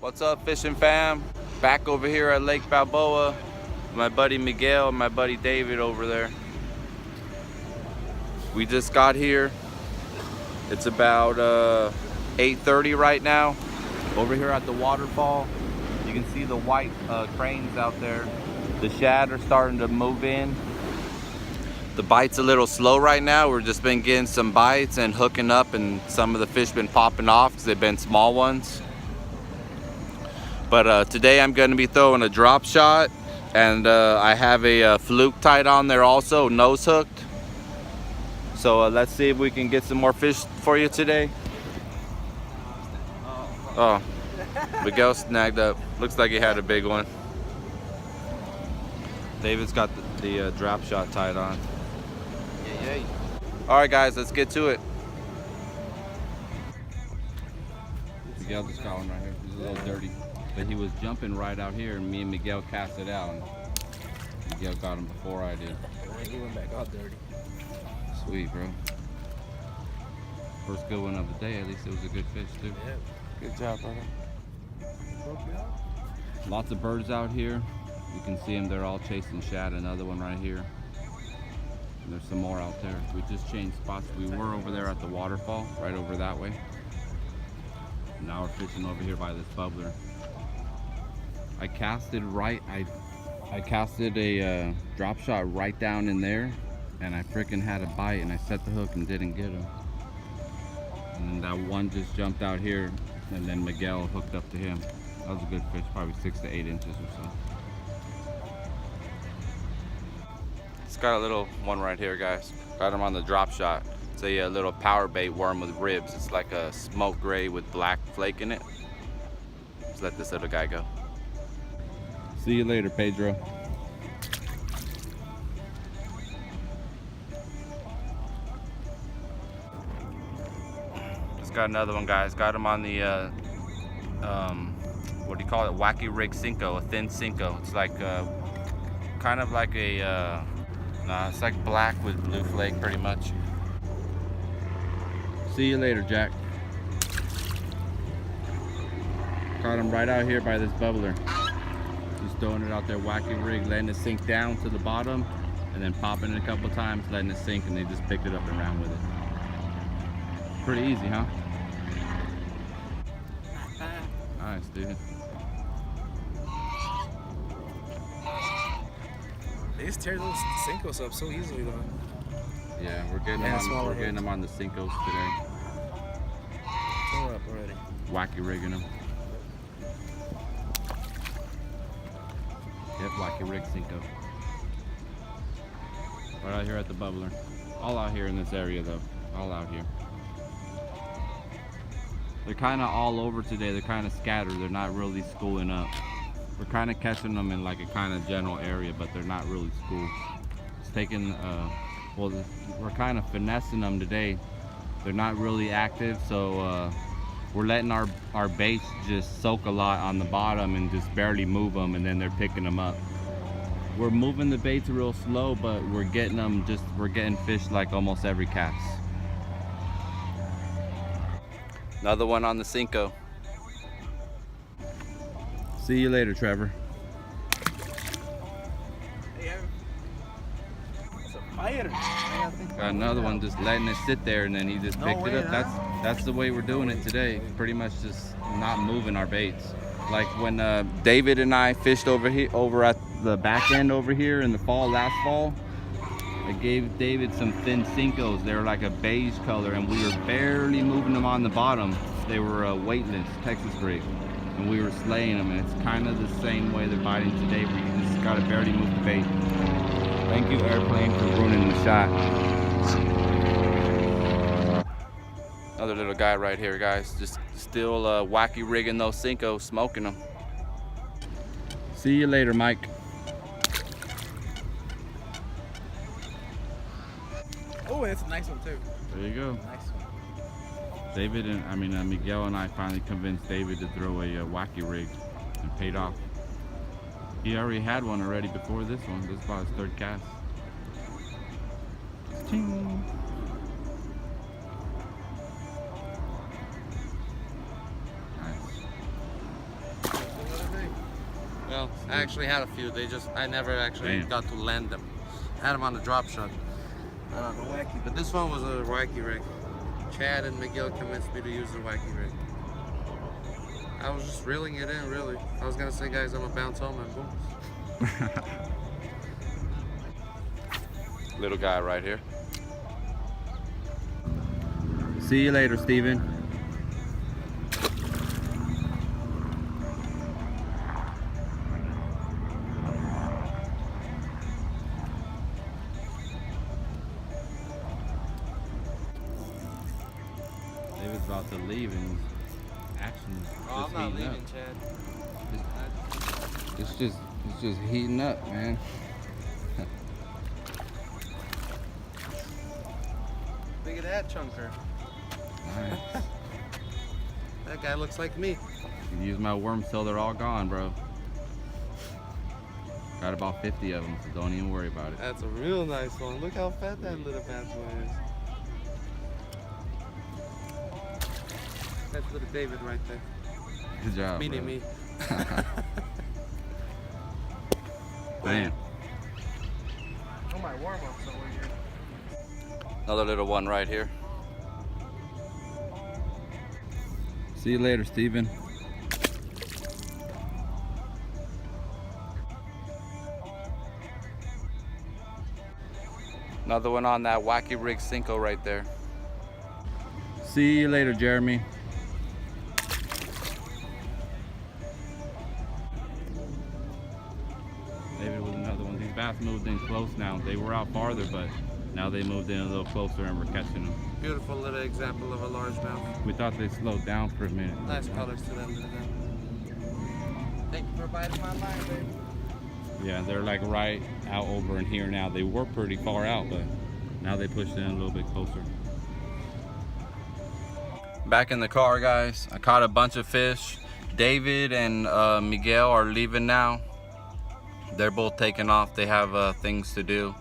What's up, fishing fam? Back over here at Lake Balboa. My buddy Miguel and my buddy David over there. We just got here. It's about 8:30 right now. Over here at the waterfall, you can see the white cranes out there. The shad are starting to move in. The bite's a little slow right now. We've just been getting some bites and hooking up, and some of the fish been popping off because they've been small ones. But today I'm going to be throwing a drop shot, and I have a fluke tied on there also, nose hooked. So let's see if we can get some more fish for you today. Oh, Miguel snagged up. Looks like he had a big one. David's got the drop shot tied on. Yay. All right, guys, let's get to it. Miguel just got one right here. He's a little dirty, but he was jumping right out here, and me and Miguel cast it out. And Miguel got him before I did. He went back all dirty. Sweet, bro. First good one of the day. At least it was a good fish too. Yeah. Good job, brother. Lots of birds out here. You can see them. They're all chasing shad. Another one right here. And there's some more out there. We just changed spots. We were over there at the waterfall, right over that way. Now we're fishing over here by this bubbler. I casted right. I casted a drop shot right down in there, and I freaking had a bite, and I set the hook and didn't get him. And then that one just jumped out here, and then Miguel hooked up to him. That was a good fish, probably 6 to 8 inches or so. It's got a little one right here, guys. Got him on the drop shot. It's a little power bait worm with ribs. It's like a smoke gray with black flake in it. Let's let this little guy go. See you later, Pedro. Just got another one, guys. Got him on the what do you call it? Wacky rig Cinco, a thin Cinco. It's like kind of like a it's like black with blue flake, pretty much. See you later, Jack. Caught him right out here by this bubbler. Just throwing it out there, wacky rig, letting it sink down to the bottom, and then popping it a couple times, letting it sink, and they just picked it up and ran with it. Pretty easy, huh? Nice, dude. They just tear those Cincos up so easily, though. Yeah, we're getting them on the Cincos today. Tore up already. Wacky rigging them. Yep, wacky rig Cinco. Right out here at the bubbler. All out here in this area, though. All out here. They're kind of all over today. They're kind of scattered. They're not really schooling up. We're kind of catching them in like a kind of general area, but they're not really schooled. It's taking, well, we're kind of finessing them today. They're not really active, so we're letting our baits just soak a lot on the bottom and just barely move them, and then they're picking them up. We're moving the baits real slow, but we're getting them we're getting fish like almost every cast. Another one on the Cinco. See you later, Trevor. Hey, it's a fire. Got another one just letting it sit there, and then he just picked it up. That's the way we're doing it today. Pretty much just not moving our baits. Like when David and I fished over at the back end over here in the last fall, I gave David some thin Cincos. They were like a beige color, and we were barely moving them on the bottom. They were weightless Texas rig, and we were slaying them. And it's kind of the same way they're biting today, where you just gotta barely move the bait. Thank you, Airplane, for ruining the shot. Another little guy right here, guys. Just still wacky rigging those Cincos, smoking them. See you later, Mike. Oh, that's a nice one too. There you go. Nice one. David and Miguel and I finally convinced David to throw a wacky rig, and paid off. He already had one already before this one. This is about his third cast. Ching. Nice. Well, I actually had a few. I never actually Damn. got to land them. I had them on the drop shot. Wacky. But this one was a wacky rig. Chad and Miguel convinced me to use the wacky rig. I was just reeling it in, really. I was gonna say, guys, I'm gonna bounce home and boom. Little guy right here. See you later, Steven. David's about to leave and action's just Oh, I'm not heating leaving, up. Chad. It's just heating up, man. Look at that chunker. Nice. That guy looks like me. You use my worms till they're all gone, bro. Got about 50 of them, so don't even worry about it. That's a real nice one. Look how fat that little bad boy is. That's little David right there. Good job, Mini bro. me. Bam. Oh, my warm-up's over here. Another little one right here. See you later, Steven. Another one on that wacky rig Cinco right there. See you later, Jeremy. David with another one. These bass moved in close now. They were out farther, but now they moved in a little closer and we're catching them. Beautiful little example of a largemouth. We thought they slowed down for a minute. Nice colors to them. Thank you for biting my line, baby. Yeah, they're like right out over in here now. They were pretty far out, but now they pushed in a little bit closer. Back in the car, guys. I caught a bunch of fish. David and Miguel are leaving now. They're both taking off. They have things to do.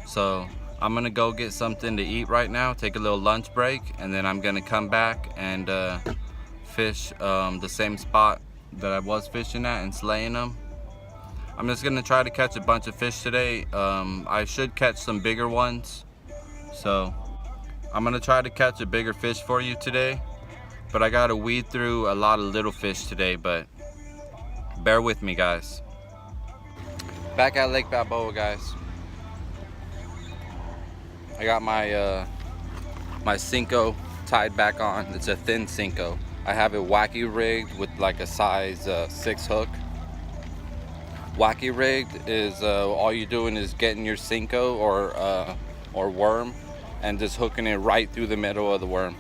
So I'm gonna go get something to eat right now, take a little lunch break, and then I'm gonna come back and fish the same spot that I was fishing at and slaying them. I'm just gonna try to catch a bunch of fish today. I should catch some bigger ones. So I'm gonna try to catch a bigger fish for you today, but I gotta weed through a lot of little fish today, but bear with me, guys. Back at Lake Balboa, guys. I got my my Cinco tied back on. It's a thin Cinco. I have it wacky rigged with like a size 6 hook. Wacky rigged is all you're doing is getting your Cinco or worm and just hooking it right through the middle of the worm.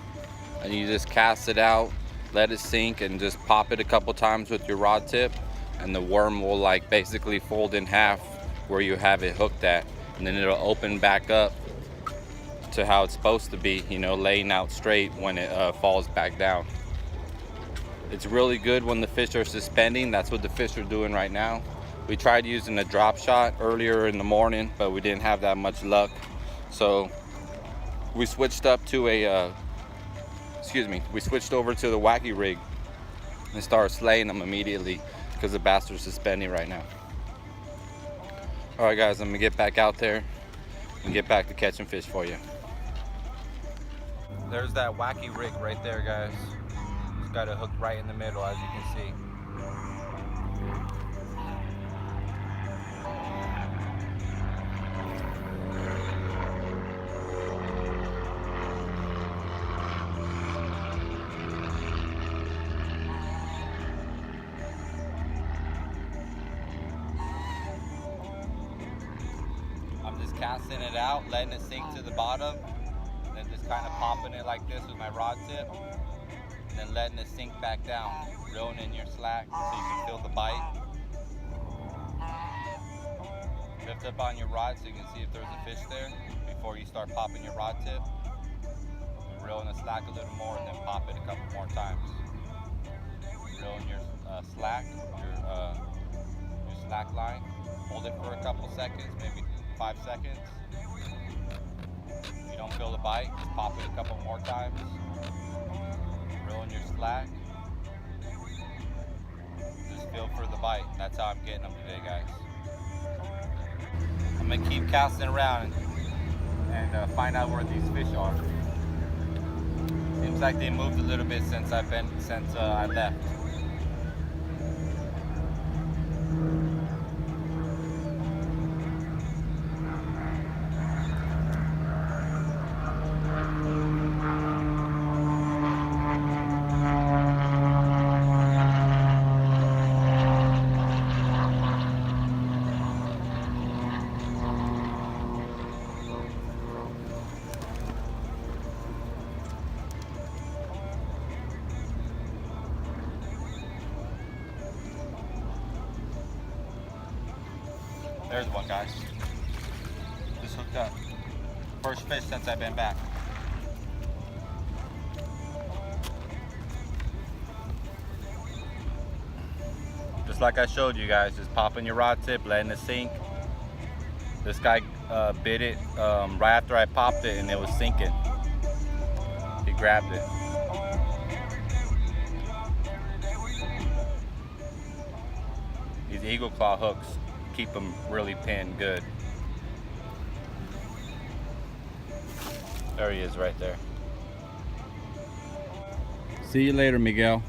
And you just cast it out, let it sink, and just pop it a couple times with your rod tip, and the worm will like basically fold in half where you have it hooked at, and then it'll open back up to how it's supposed to be, you know, laying out straight when it falls back down. It's really good when the fish are suspending. That's what the fish are doing right now. We tried using a drop shot earlier in the morning, but we didn't have that much luck. So we switched up to we switched over to the wacky rig and started slaying them immediately because the bass are suspending right now. All right, guys, I'm gonna get back out there and get back to catching fish for you. There's that wacky rig right there, guys. It's got a hook right in the middle, as you can see. I'm just casting it out, letting it sink to the bottom, and then just kind of popping it like this with my rod tip, and then letting it sink back down, reeling in your slack so you can feel the bite. Lift up on your rod so you can see if there's a fish there before you start popping your rod tip. And reel in the slack a little more and then pop it a couple more times. Reel in your slack, your slack line. Hold it for a couple seconds, maybe 5 seconds. If you don't feel the bite, just pop it a couple more times. Reel in your slack. Just feel for the bite. That's how I'm getting them today, guys. I'm gonna keep casting around and find out where these fish are. Seems like they moved a little bit since I left. There's one, guys. Just hooked up. First fish since I've been back. Just like I showed you guys, just popping your rod tip, letting it sink. This guy bit it right after I popped it and it was sinking. He grabbed it. These eagle claw hooks keep them really pinned good. There he is right there. See you later, Miguel.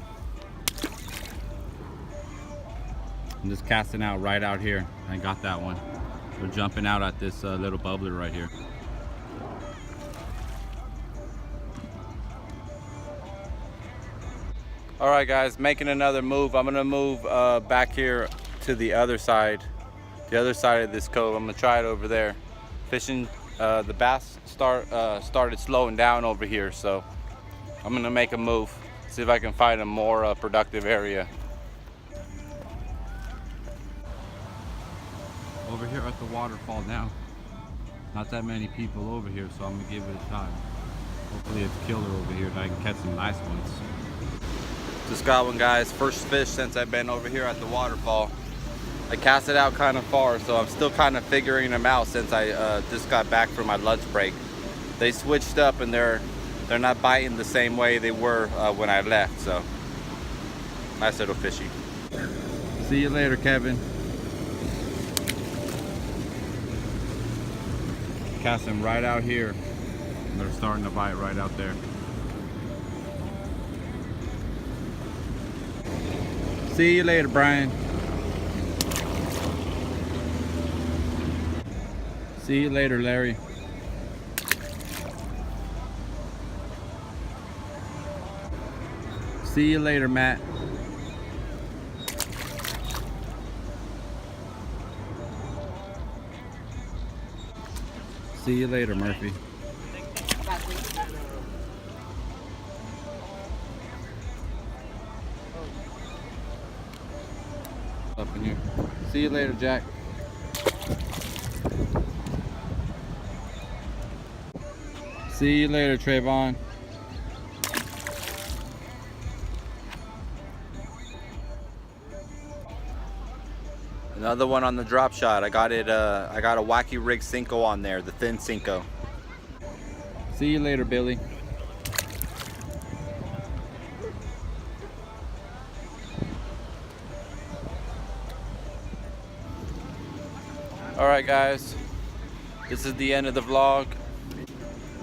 I'm just casting out right out here. I got that one. They're jumping out at this little bubbler right here. All right, guys, making another move. I'm gonna move back here to the other side of this cove. I'm gonna try it over there. Fishing, the bass started slowing down over here, so I'm gonna make a move, see if I can find a more productive area. Over here at the waterfall now, not that many people over here, so I'm gonna give it a shot. Hopefully it's killer over here and I can catch some nice ones. Just got one, guys. First fish since I've been over here at the waterfall. I cast it out kind of far, so I'm still kind of figuring them out since I just got back from my lunch break. They switched up and they're not biting the same way they were when I left, so nice little fishy. See you later, Kevin. Casting right out here. They're starting to bite right out there. See you later, Brian. See you later, Larry. See you later, Matt. See you later, Murphy. Up in here. See you later, Jack. See you later, Trayvon. Another one on the drop shot. I got it. I got a wacky rig Cinco on there, the thin Cinco. See you later, Billy. All right, guys. This is the end of the vlog.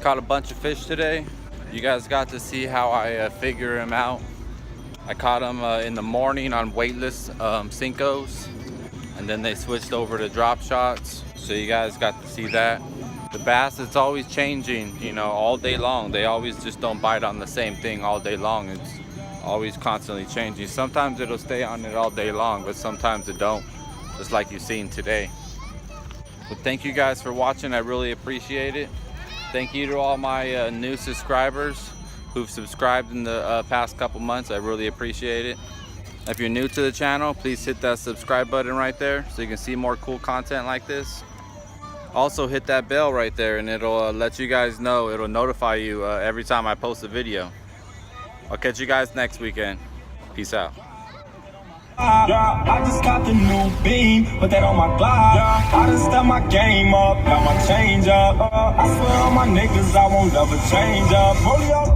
Caught a bunch of fish today. You guys got to see how I figure them out. I caught them in the morning on weightless Cincos, and then they switched over to drop shots. So you guys got to see that. The bass, it's always changing, you know, all day long. They always just don't bite on the same thing all day long. It's always constantly changing. Sometimes it'll stay on it all day long, but sometimes it don't, just like you've seen today. But thank you guys for watching. I really appreciate it. Thank you to all my new subscribers who've subscribed in the past couple months. I really appreciate it. If you're new to the channel, please hit that subscribe button right there so you can see more cool content like this. Also hit that bell right there and it'll let you guys know, it'll notify you every time I post a video. I'll catch you guys next weekend. Peace out. I just got the new beam, put that on my glide. I done step my game up, got my change up. I swear on my niggas, I won't ever change up. Rollie up.